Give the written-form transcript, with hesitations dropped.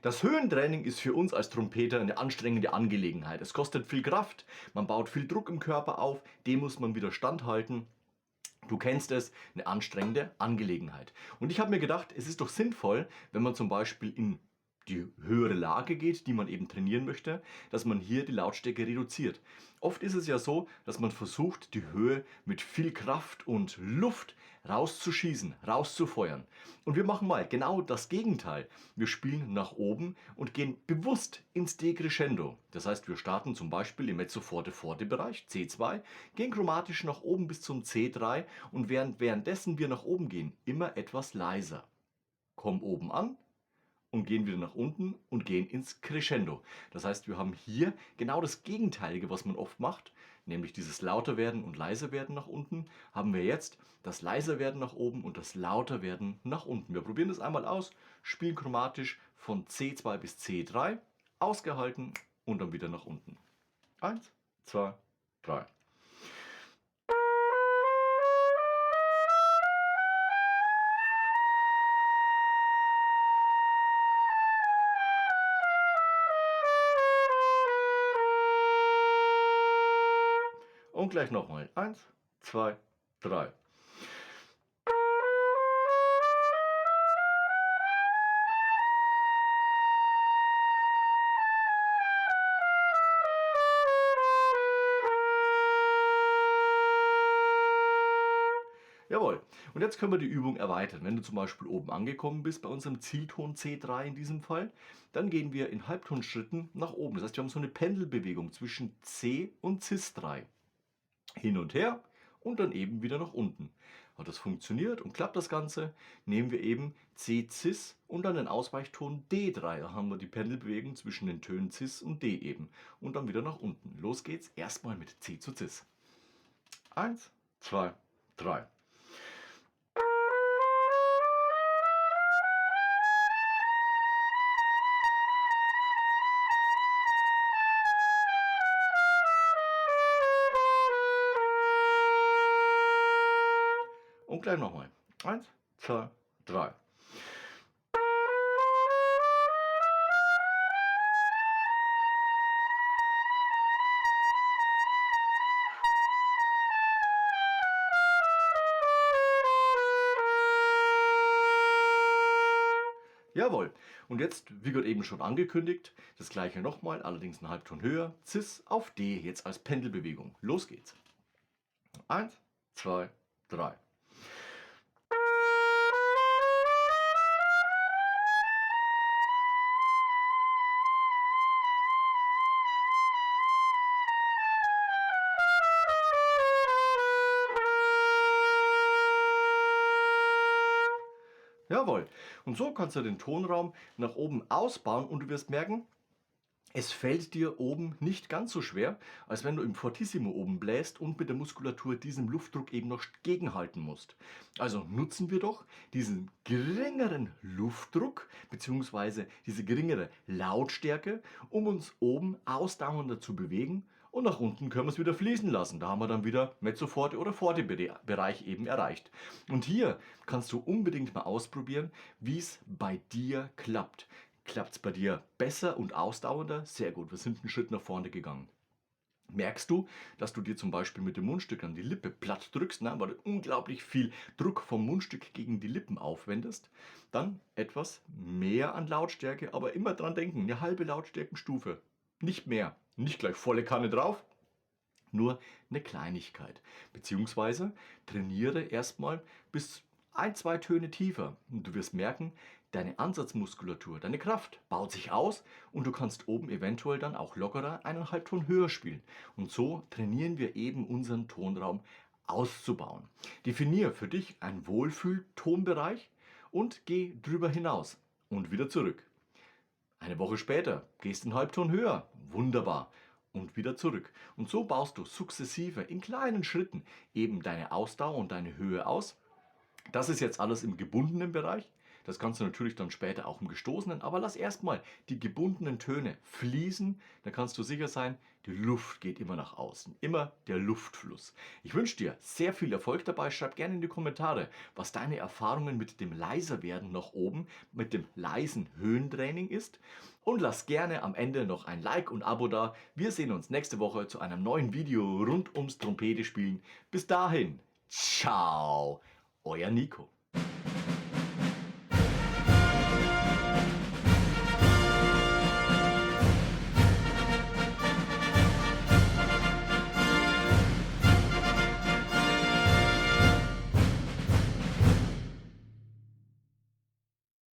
Das Höhentraining ist für uns als Trompeter eine anstrengende Angelegenheit. Es kostet viel Kraft, man baut viel Druck im Körper auf, dem muss man wieder standhalten. Du kennst es, eine anstrengende Angelegenheit. Und ich habe mir gedacht, es ist doch sinnvoll, wenn man zum Beispiel in die höhere Lage geht, die man eben trainieren möchte, dass man hier die Lautstärke reduziert. Oft ist es ja so, dass man versucht, die Höhe mit viel Kraft und Luft rauszuschießen, rauszufeuern. Und wir machen mal genau das Gegenteil. Wir spielen nach oben und gehen bewusst ins Decrescendo. Das heißt, wir starten zum Beispiel im Mezzo Forte Forte Bereich, C2, gehen chromatisch nach oben bis zum C3 und währenddessen wir nach oben gehen, immer etwas leiser. Kommen oben an und gehen wieder nach unten und gehen ins Crescendo. Das heißt, wir haben hier genau das Gegenteilige, was man oft macht, nämlich dieses lauter werden und leiser werden nach unten, haben wir jetzt das leiser werden nach oben und das lauter werden nach unten. Wir probieren das einmal aus, spielen chromatisch von C2 bis C3, ausgehalten und dann wieder nach unten. 1, 2, 3. Und gleich nochmal. 1, 2, 3. Jawohl. Und jetzt können wir die Übung erweitern. Wenn du zum Beispiel oben angekommen bist, bei unserem Zielton C3 in diesem Fall, dann gehen wir in Halbtonschritten nach oben. Das heißt, wir haben so eine Pendelbewegung zwischen C und Cis3. Hin und her und dann eben wieder nach unten. Hat das funktioniert und klappt das Ganze, nehmen wir eben C Cis und dann den Ausweichton D3. Da haben wir die Pendelbewegung zwischen den Tönen Cis und D eben. Und dann wieder nach unten. Los geht's erstmal mit C zu Cis. 1, 2, 3. Und gleich nochmal. 1, 2, 3. Jawohl. Und jetzt, wie gerade eben schon angekündigt, das gleiche nochmal, allerdings einen Halbton höher. Cis auf D, jetzt als Pendelbewegung. Los geht's. 1, 2, 3. Jawohl. Und so kannst du den Tonraum nach oben ausbauen und du wirst merken, es fällt dir oben nicht ganz so schwer, als wenn du im Fortissimo oben bläst und mit der Muskulatur diesem Luftdruck eben noch gegenhalten musst. Also nutzen wir doch diesen geringeren Luftdruck bzw. diese geringere Lautstärke, um uns oben ausdauernder zu bewegen und nach unten können wir es wieder fließen lassen. Da haben wir dann wieder Mezzoforte oder Forte-Bereich eben erreicht. Und hier kannst du unbedingt mal ausprobieren, wie es bei dir klappt. Klappt es bei dir besser und ausdauernder? Sehr gut, wir sind einen Schritt nach vorne gegangen. Merkst du, dass du dir zum Beispiel mit dem Mundstück an die Lippe platt drückst, weil du unglaublich viel Druck vom Mundstück gegen die Lippen aufwendest? Dann etwas mehr an Lautstärke, aber immer dran denken, eine halbe Lautstärkenstufe. Nicht mehr, nicht gleich volle Kanne drauf, nur eine Kleinigkeit. Beziehungsweise trainiere erstmal bis 1, 2 Töne tiefer und du wirst merken, deine Ansatzmuskulatur, deine Kraft baut sich aus und du kannst oben eventuell dann auch lockerer 1,5 Ton höher spielen. Und so trainieren wir eben unseren Tonraum auszubauen. Definier für dich einen Wohlfühl-Tonbereich und geh drüber hinaus und wieder zurück. Eine Woche später gehst einen Halbton höher. Wunderbar. Und wieder zurück. Und so baust du sukzessive in kleinen Schritten eben deine Ausdauer und deine Höhe aus. Das ist jetzt alles im gebundenen Bereich. Das kannst du natürlich dann später auch im Gestoßenen, aber lass erstmal die gebundenen Töne fließen. Da kannst du sicher sein, die Luft geht immer nach außen. Immer der Luftfluss. Ich wünsche dir sehr viel Erfolg dabei. Schreib gerne in die Kommentare, was deine Erfahrungen mit dem Leiserwerden nach oben, mit dem leisen Höhentraining ist. Und lass gerne am Ende noch ein Like und Abo da. Wir sehen uns nächste Woche zu einem neuen Video rund ums Trompete spielen. Bis dahin, ciao, euer Nico.